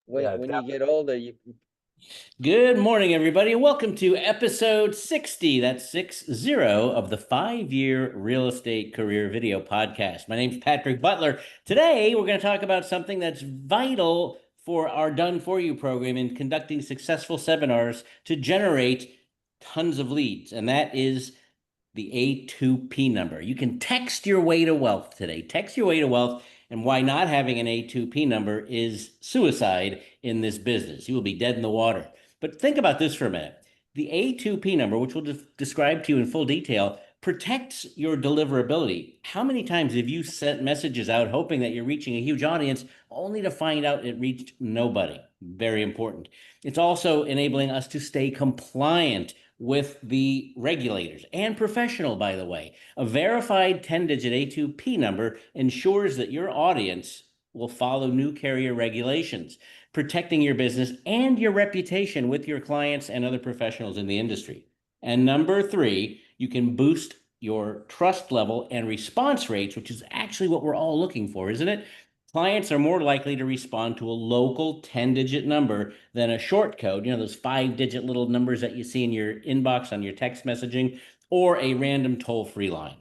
when Yeah, when you get older, Good morning, everybody, and welcome to episode 60. That's 60 of the 5-year real estate career video podcast. My name's Patrick Butler. Today, we're going to talk about something that's vital for our Done For You program in conducting successful seminars to generate tons of leads, and that is the A2P number. You can text your way to wealth today. Text your way to wealth, and why not having an A2P number is suicide in this business. You will be dead in the water. But think about this for a minute. The A2P number, which we'll describe to you in full detail, protects your deliverability. How many times have you sent messages out hoping that you're reaching a huge audience only to find out it reached nobody? Very important. It's also enabling us to stay compliant with the regulators and professional, by the way. A verified 10-digit A2P number ensures that your audience will follow new carrier regulations, protecting your business and your reputation with your clients and other professionals in the industry. And number three, you can boost your trust level and response rates, which is actually what we're all looking for, isn't it? Clients are more likely to respond to a local 10-digit number than a short code, those 5-digit little numbers that you see in your inbox on your text messaging, or a random toll-free line.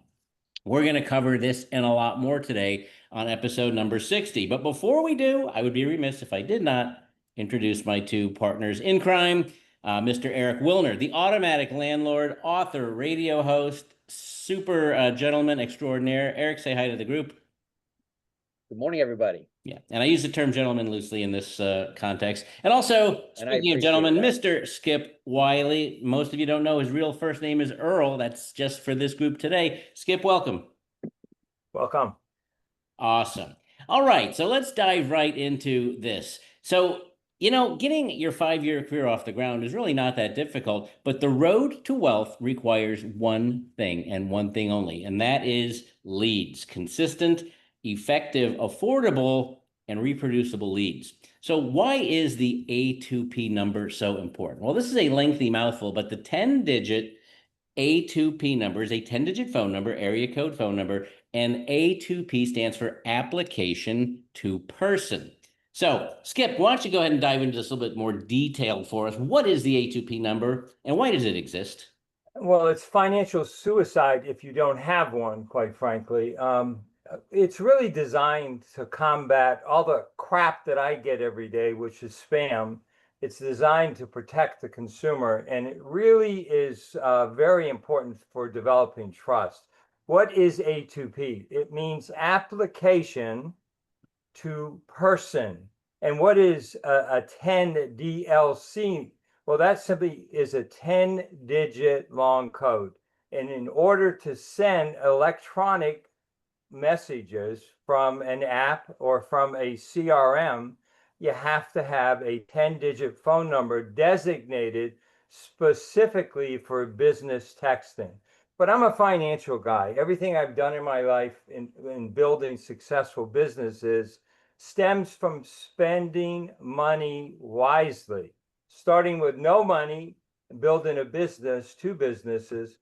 We're going to cover this and a lot more today on episode number 60. But before we do, I would be remiss if I did not introduce my two partners in crime, Mr. Eric Wilner, the automatic landlord, author, radio host, super gentleman extraordinaire. Eric, say hi to the group. good morning, everybody. Yeah, and I use the term gentleman loosely in this context. And also, And I speaking of appreciate gentlemen, that. Mr. Skip Wiley. Most of you don't know his real first name is Earl. That's just for this group today. Skip, welcome. welcome. Awesome. All right, so let's dive right into this. So, getting your 5-year career off the ground is really not that difficult, but the road to wealth requires one thing and one thing only, and that is leads. Consistent, effective, affordable, and reproducible leads. So why is the A2P number so important? Well, this is a lengthy mouthful, but the 10-digit A2P number is a 10-digit phone number, area code phone number, and A2P stands for application to person. So, Skip, why don't you go ahead and dive into this a little bit more detail for us? What is the A2P number and why does it exist? Well, it's financial suicide if you don't have one, quite frankly. It's really designed to combat all the crap that I get every day, which is spam. It's designed to protect the consumer, and it really is very important for developing trust. What is A2P? It means application to person. And what is a 10 DLC? Well, that simply is a 10-digit long code. And in order to send electronic messages from an app or from a CRM, you have to have a 10-digit phone number designated specifically for business texting. But I'm a financial guy. Everything I've done in my life in building successful businesses stems from spending money wisely, starting with no money, building a business, two businesses.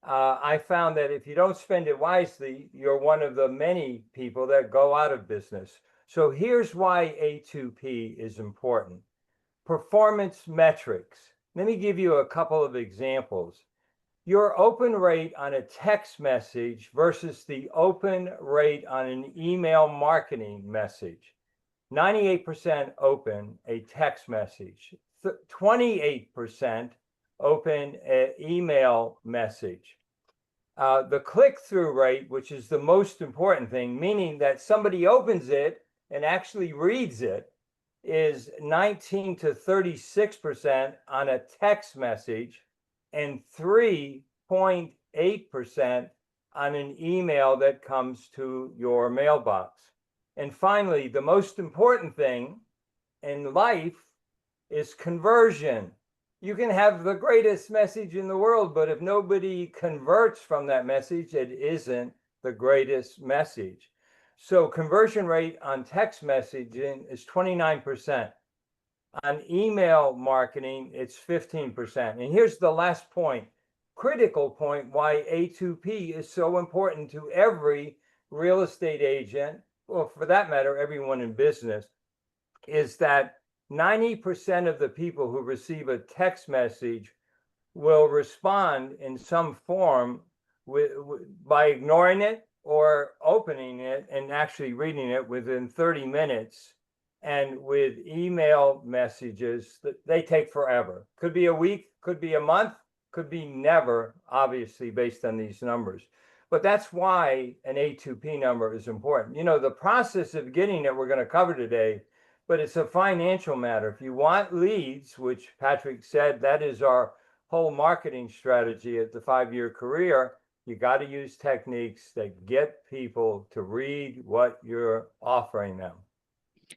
I found that if you don't spend it wisely, you're one of the many people that go out of business. So here's why A2P is important. Performance metrics. Let me give you a couple of examples. Your open rate on a text message versus the open rate on an email marketing message. 98% open a text message, 28% open an email message. The click-through rate, which is the most important thing, meaning that somebody opens it and actually reads it, is 19 to 36% on a text message and 3.8% on an email that comes to your mailbox. And finally, the most important thing in life is conversion. You can have the greatest message in the world, but if nobody converts from that message, it isn't the greatest message. So conversion rate on text messaging is 29%. On email marketing, it's 15%. And here's the last point, critical point, why A2P is so important to every real estate agent, well, for that matter, everyone in business, is that 90% of the people who receive a text message will respond in some form by ignoring it or opening it and actually reading it within 30 minutes. And with email messages, they take forever. Could be a week, could be a month, could be never, obviously, based on these numbers. But that's why an A2P number is important. You know, the process of getting it, we're going to cover today, but it's a financial matter. If you want leads, which Patrick said, that is our whole marketing strategy at the 5-year career, you got to use techniques that get people to read what you're offering them.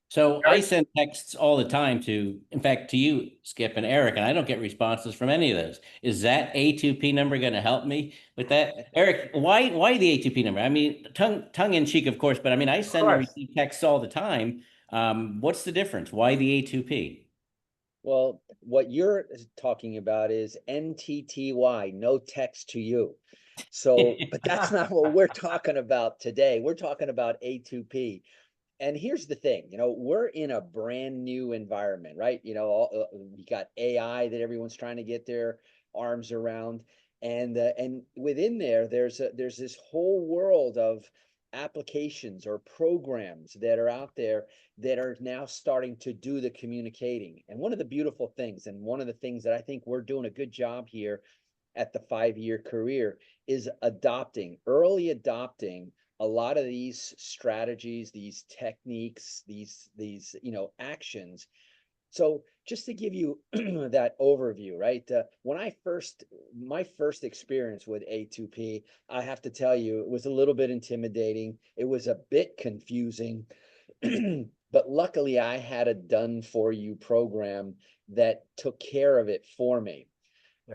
So I send texts all the time to, in fact, to you, Skip and Eric, and I don't get responses from any of those. Is that A2P number going to help me with that? Eric, why the A2P number? I mean, tongue in cheek, of course, but I mean, I send and receive texts all the time. What's the difference? Why the A2P? Well, what you're talking about is NTTY, no text to you. So, but that's not what we're talking about today. We're talking about A2P. And here's the thing, we're in a brand new environment, right? We got AI that everyone's trying to get their arms around, and within there's this whole world of applications or programs that are out there that are now starting to do the communicating. And one of the beautiful things, and one of the things that I think we're doing a good job here at the 5-year career, is early adopting a lot of these strategies, these techniques, these actions. So just to give you that overview, right? My first experience with A2P, I have to tell you, it was a little bit intimidating. It was a bit confusing, but luckily I had a done for you program that took care of it for me.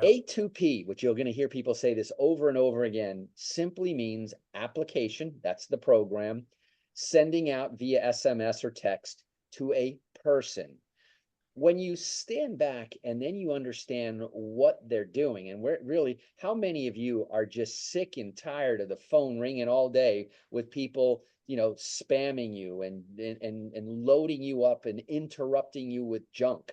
A2P, which you're going to hear people say this over and over again, simply means application, that's the program, sending out via SMS or text to a person. When you stand back and then you understand what they're doing, and how many of you are just sick and tired of the phone ringing all day with people, spamming you and loading you up and interrupting you with junk?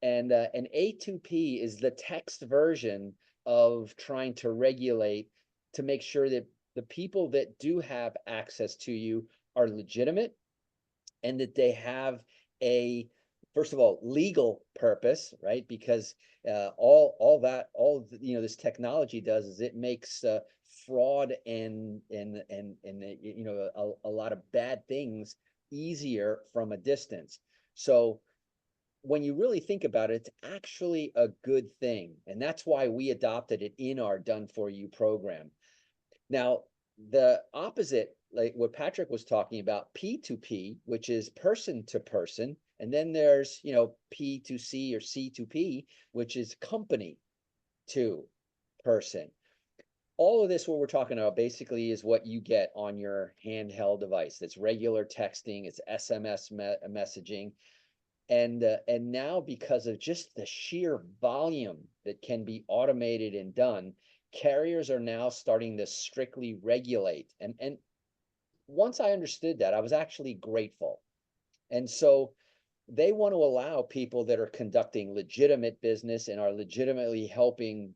And A2P is the text version of trying to regulate, to make sure that the people that do have access to you are legitimate, and that they have first of all, legal purpose, right? Because this technology does is it makes fraud and a lot of bad things easier from a distance. So when you really think about it, it's actually a good thing. And that's why we adopted it in our Done For You program. Now, the opposite, like what Patrick was talking about, P2P, which is person to person. And then there's, P2C or C2P, which is company to person. All of this, what we're talking about basically is what you get on your handheld device. That's regular texting, it's SMS messaging. And now, because of just the sheer volume that can be automated and done, carriers are now starting to strictly regulate. And once I understood that, I was actually grateful. And so they want to allow people that are conducting legitimate business and are legitimately helping,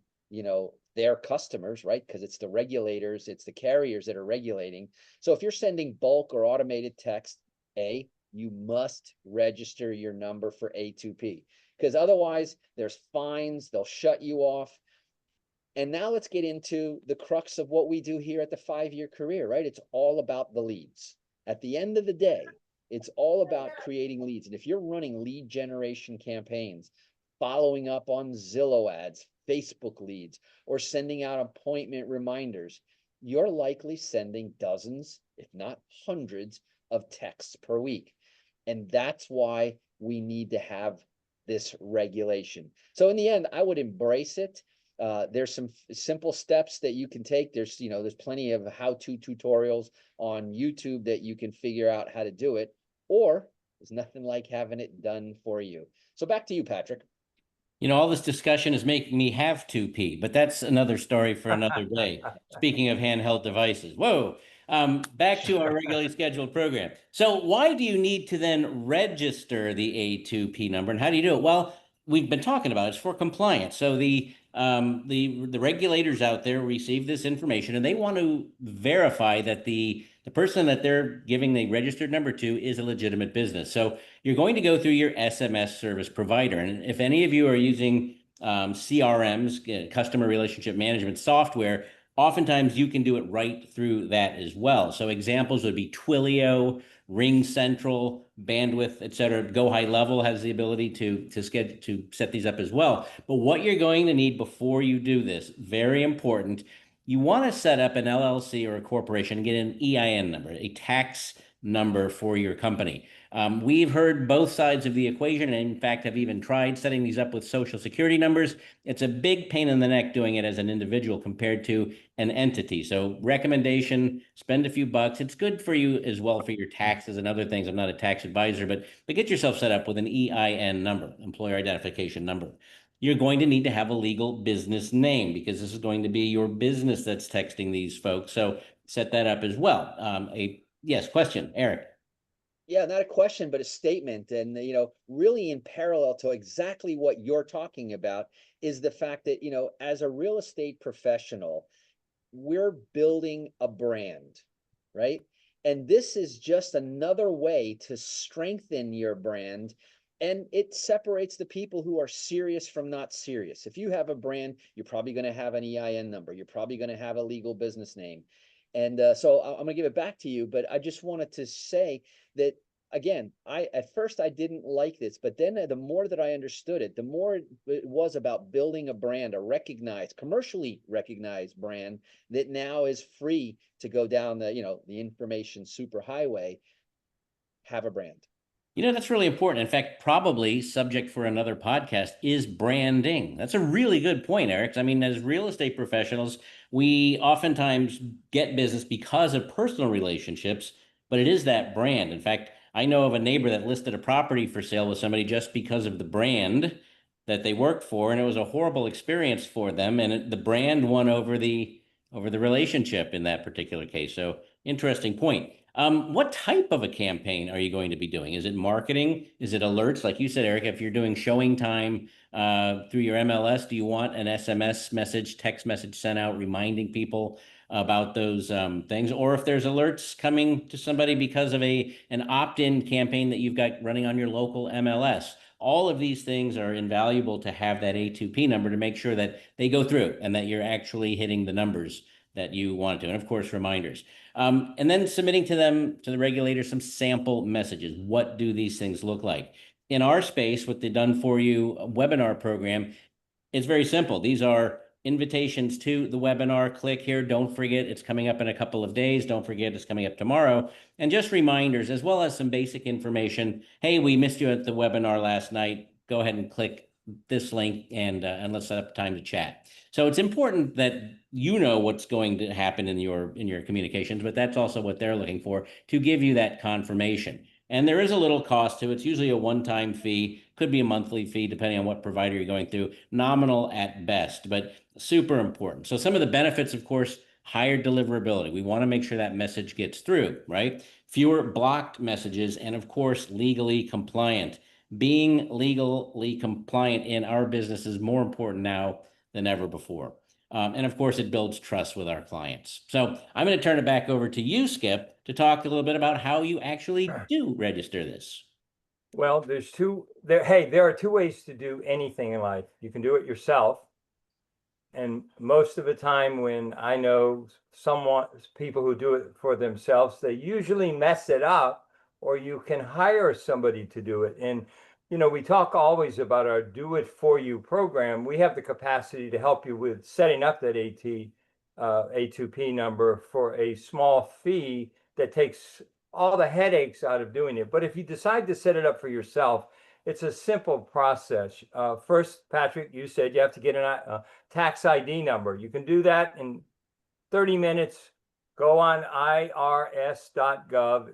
their customers, right? Because it's the regulators, it's the carriers that are regulating. So if you're sending bulk or automated text, you must register your number for A2P, because otherwise there's fines, they'll shut you off. And now let's get into the crux of what we do here at the 5-year career, right? It's all about the leads. At the end of the day, it's all about creating leads. And if you're running lead generation campaigns, following up on Zillow ads, Facebook leads, or sending out appointment reminders, you're likely sending dozens, if not hundreds, of texts per week. And that's why we need to have this regulation. So in the end, I would embrace it. There's some simple steps that you can take. There's plenty of how-to tutorials on YouTube that you can figure out how to do it, or there's nothing like having it done for you. So back to you, Patrick. All this discussion is making me have 2P, but that's another story for another day. Speaking of handheld devices. Whoa. Back to our regularly scheduled program. So why do you need to then register the A2P number, and how do you do it? Well, we've been talking about it's for compliance. So the regulators out there receive this information, and they want to verify that the person that they're giving the registered number to is a legitimate business. So you're going to go through your SMS service provider, and if any of you are using CRMs, customer relationship management software, oftentimes you can do it right through that as well. So examples would be Twilio, Ring Central, Bandwidth, et cetera. Go High Level has the ability to set these up as well. But what you're going to need before you do this, very important, you want to set up an LLC or a corporation and get an EIN number, a tax number for your company. We've heard both sides of the equation, and in fact have even tried setting these up with social security numbers. It's a big pain in the neck doing it as an individual compared to an entity. So recommendation, spend a few bucks. It's good for you as well for your taxes and other things. I'm not a tax advisor, but get yourself set up with an EIN number, employer identification number. You're going to need to have a legal business name because this is going to be your business that's texting these folks. So set that up as well. Yes, question, Eric. Yeah, not a question, but a statement. And, really in parallel to exactly what you're talking about is the fact that, as a real estate professional, we're building a brand, right? And this is just another way to strengthen your brand. And it separates the people who are serious from not serious. If you have a brand, you're probably going to have an EIN number. You're probably going to have a legal business name. And so I'm going to give it back to you, but I just wanted to say that again, at first I didn't like this, but then the more that I understood it, the more it was about building a brand, a recognized, commercially recognized brand that now is free to go down the information superhighway, have a brand. That's really important. In fact, probably subject for another podcast is branding. That's a really good point, Eric. I mean, as real estate professionals, we oftentimes get business because of personal relationships, but it is that brand. In fact, I know of a neighbor that listed a property for sale with somebody just because of the brand that they worked for, and it was a horrible experience for them. And the brand won over the relationship in that particular case. So interesting point. What type of a campaign are you going to be doing? Is it marketing? Is it alerts? Like you said, Eric, if you're doing showing time through your MLS, do you want an SMS message, text message sent out reminding people about those things? Or if there's alerts coming to somebody because of an opt-in campaign that you've got running on your local MLS, all of these things are invaluable to have that A2P number to make sure that they go through and that you're actually hitting the numbers that you want to. And of course, reminders. And then submitting to them, to the regulators, some sample messages. What do these things look like? In our space, with the Done For You webinar program, it's very simple. These are invitations to the webinar. Click here. Don't forget, it's coming up in a couple of days. Don't forget, it's coming up tomorrow. And just reminders, as well as some basic information. Hey, we missed you at the webinar last night. Go ahead and click this link and let's set up time to chat. So it's important that you know what's going to happen in your communications, but that's also what they're looking for to give you that confirmation. And there is a little cost to it. It's usually a one-time fee, could be a monthly fee, depending on what provider you're going through, nominal at best, but super important. So some of the benefits, of course, higher deliverability. We want to make sure that message gets through, right? Fewer blocked messages, and of course, legally compliant. Being legally compliant in our business is more important now than ever before. And of course, it builds trust with our clients. So I'm going to turn it back over to you, Skip, to talk a little bit about how you actually do register this. Well, there are two ways to do anything in life. You can do it yourself. And most of the time when I know people who do it for themselves, they usually mess it up, or you can hire somebody to do it. And we talk always about our Do It For You program. We have the capacity to help you with setting up that A2P number for a small fee that takes all the headaches out of doing it. But if you decide to set it up for yourself, it's a simple process. First, Patrick, you said you have to get a tax ID number. You can do that in 30 minutes. Go on irs.gov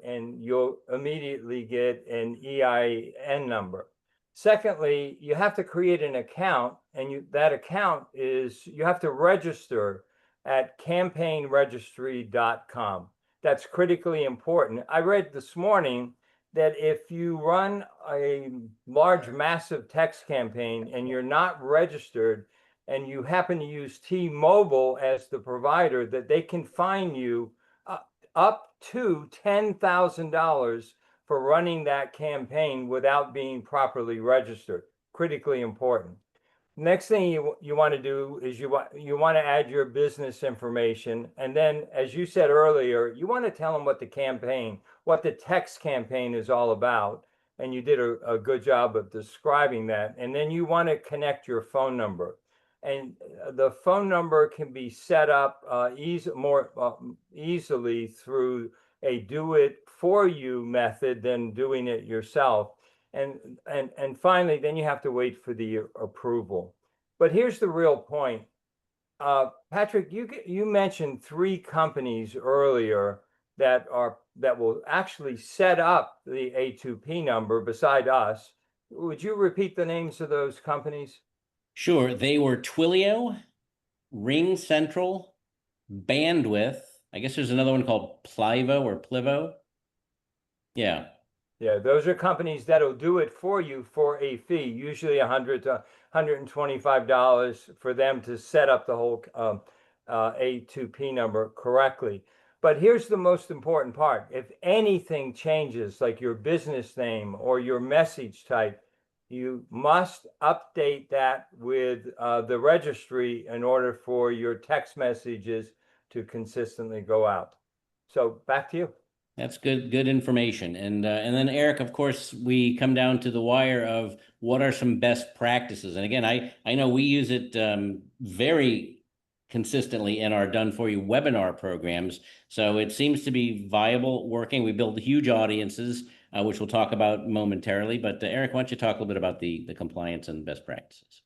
and you'll immediately get an EIN number. Secondly, you have to create an account, and that account is, you have to register at campaignregistry.com. that's critically important. I read this morning that if you run a large, massive text campaign and you're not registered and you happen to use T-Mobile as the provider, that they can fine you up to $10,000 for running that campaign without being properly registered. Critically important. Next thing you want to do is you want to add your business information, and then, as you said earlier, you want to tell them what the text campaign is all about, and you did a good job of describing that. And then you want to connect your phone number, and the phone number can be set up more easily through a do-it-for-you method than doing it yourself. And finally, then you have to wait for the approval. But here's the real point. Patrick, you mentioned 3 companies earlier that will actually set up the A2P number beside us. Would you repeat the names of those companies? Sure. They were Twilio, Ring Central, Bandwidth. I guess there's another one called Plivo or Plivo. Yeah. Yeah, those are companies that'll do it for you for a fee, usually $100 to $125 for them to set up the whole A2P number correctly. But here's the most important part. If anything changes, like your business name or your message type, you must update that with the registry in order for your text messages to consistently go out. So back to you. That's good information. And then Eric, of course, we come down to the wire of what are some best practices. And again, I know we use it very consistently in our done for you webinar programs. So it seems to be viable, working. We build huge audiences, which we'll talk about momentarily. But Eric, why don't you talk a little bit about the compliance and best practices?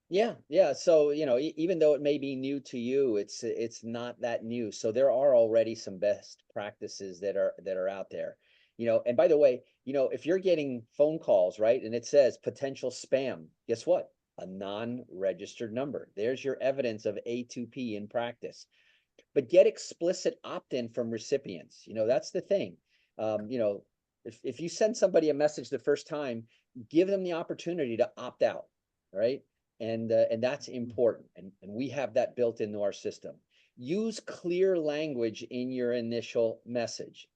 Yeah. So, even though it may be new to you, it's not that new. So there are already some best practices that are out there. And by the way, if you're getting phone calls, right, and it says potential spam, guess what? A non-registered number. There's your evidence of A2P in practice. But get explicit opt-in from recipients. That's the thing. If you send somebody a message the first time, give them the opportunity to opt out, right? And that's important. And we have that built into our system. Use clear language in your initial message.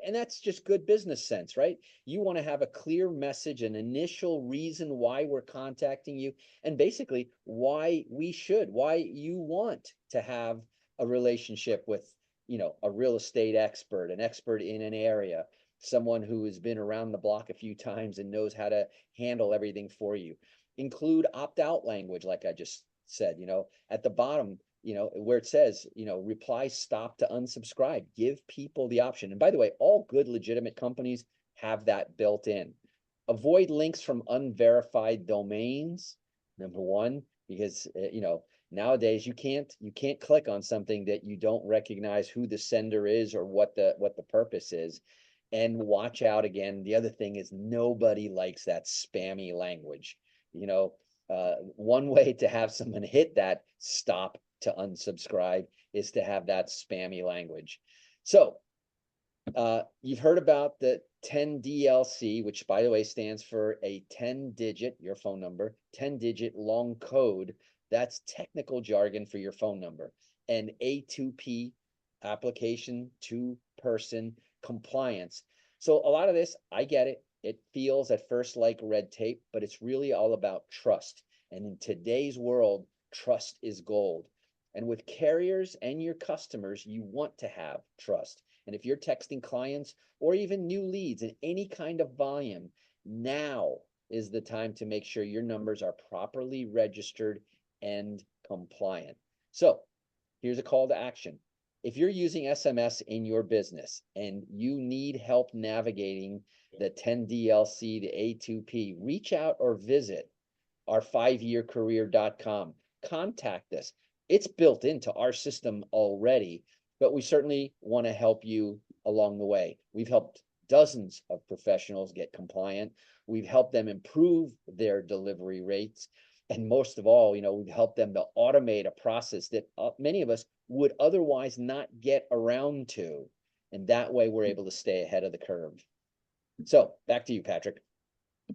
And that's just good business sense, right? You want to have a clear message, an initial reason why we're contacting you, and basically why you want to have a relationship with, a real estate expert, an expert in an area, someone who has been around the block a few times and knows how to handle everything for you. Include opt-out language, like I just said, at the bottom, where it says, reply stop to unsubscribe. Give people the option. And by the way, all good, legitimate companies have that built in. Avoid links from unverified domains, number one, because, nowadays you can't click on something that you don't recognize who the sender is or what the purpose is. And watch out again. The other thing is nobody likes that spammy language. One way to have someone hit that stop to unsubscribe is to have that spammy language. So you've heard about the 10DLC, which by the way stands for a 10-digit, your phone number, 10-digit long code. That's technical jargon for your phone number. And A2P, application to person compliance. So a lot of this, I get it. It feels at first like red tape, but it's really all about trust. And in today's world, trust is gold. And with carriers and your customers, you want to have trust. And if you're texting clients or even new leads in any kind of volume, now is the time to make sure your numbers are properly registered and compliant. So here's a call to action. If you're using SMS in your business and you need help navigating the 10DLC to A2P, reach out or visit our 5yearcareer.com. Contact us. It's built into our system already, but we certainly want to help you along the way. We've helped dozens of professionals get compliant. We've helped them improve their delivery rates. And most of all, we've helped them to automate a process that many of us would otherwise not get around to. And that way we're able to stay ahead of the curve. So back to you, Patrick.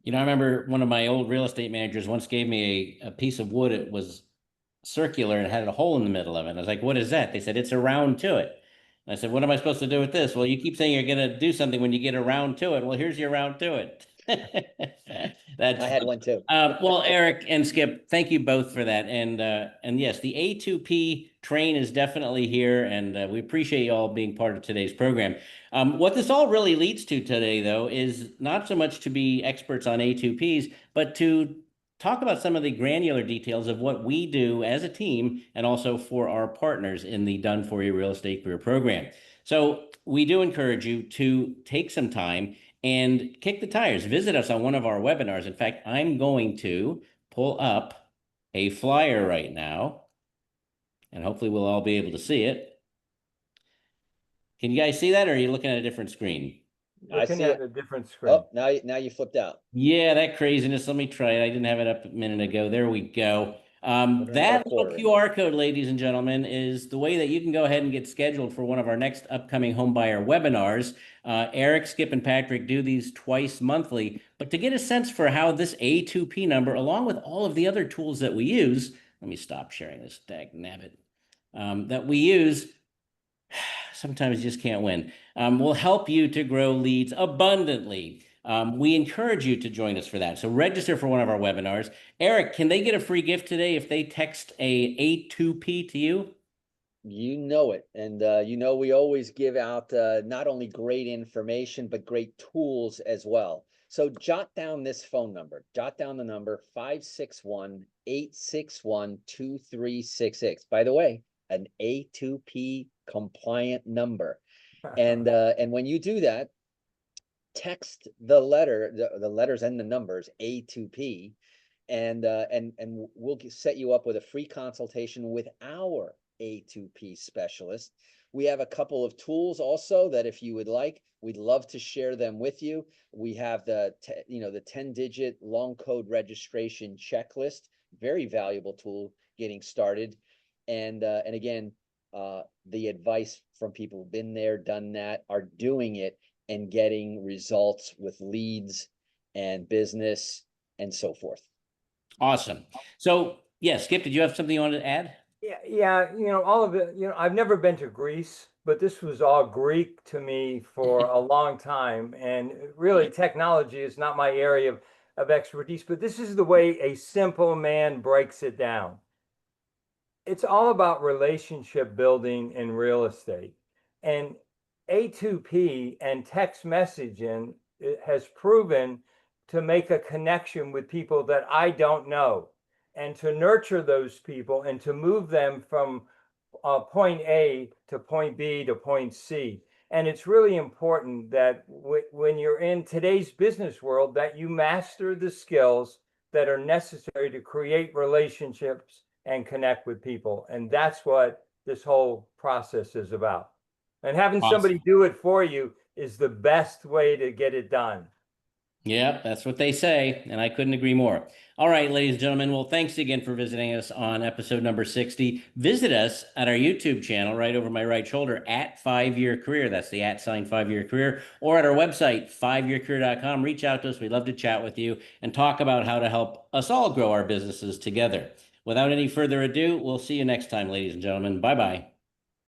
You know, I remember one of my old real estate managers once gave me a piece of wood. It was circular and had a hole in the middle of it. And I was like, what is that? They said, it's a round to it. And I said, what am I supposed to do with this? Well, you keep saying you're going to do something when you get around to it. Well, here's your round to it. That's I had one too. well, Eric and Skip, thank you both for that. And yes, the A2P train is definitely here, and we appreciate you all being part of today's program. What this all really leads to today, though, is not so much to be experts on A2Ps, but to talk about some of the granular details of what we do as a team and also for our partners in the Done For You Real Estate Career Program. So we do encourage you to take some time and kick the tires. Visit us on one of our webinars. In fact, I'm going to pull up a flyer right now, and hopefully we'll all be able to see it. Can you guys see that, or are you looking at a different screen? Looking at a different screen. Oh, now you flipped out. Yeah, that craziness. Let me try it. I didn't have it up a minute ago. There we go. That little QR code, ladies and gentlemen, is the way that you can go ahead and get scheduled for one of our next upcoming homebuyer webinars. Eric, Skip, and Patrick do these twice monthly. But to get a sense for how this A2P number, along with all of the other tools that we use, let me stop sharing this, dag nabbit, that we use, sometimes you just can't win, will help you to grow leads abundantly. We encourage you to join us for that. So register for one of our webinars. Eric, can they get a free gift today if they text a A2P to you? You know it. And we always give out not only great information, but great tools as well. So jot down this phone number. Jot down the number 561-861-2366. By the way, an A2P compliant number. And when you do that, text the letters and the numbers A2P, and we'll set you up with a free consultation with our A2P specialist. We have a couple of tools also that if you would like, we'd love to share them with you. We have the 10-digit long code registration checklist, very valuable tool getting started. And again, the advice from people who've been there, done that, are doing it and getting results with leads and business and so forth. Awesome. So, yeah, Skip, did you have something you wanted to add? Yeah, all of it, I've never been to Greece, but this was all Greek to me for a long time. And really, technology is not my area of expertise, but this is the way a simple man breaks it down. It's all about relationship building in real estate. And A2P and text messaging has proven to make a connection with people that I don't know, and to nurture those people and to move them from point A to point B to point C. And it's really important that when you're in today's business world, that you master the skills that are necessary to create relationships and connect with people. And that's what this whole process is about. And having somebody do it for you is the best way to get it done. Yep, that's what they say, and I couldn't agree more. All right, ladies and gentlemen, well, thanks again for visiting us on episode number 60. Visit us at our YouTube channel right over my right shoulder at 5-Year Career. That's the @ 5-Year Career, or at our website, 5yearcareer.com. Reach out to us. We'd love to chat with you and talk about how to help us all grow our businesses together. Without any further ado, we'll see you next time, ladies and gentlemen. Bye-bye.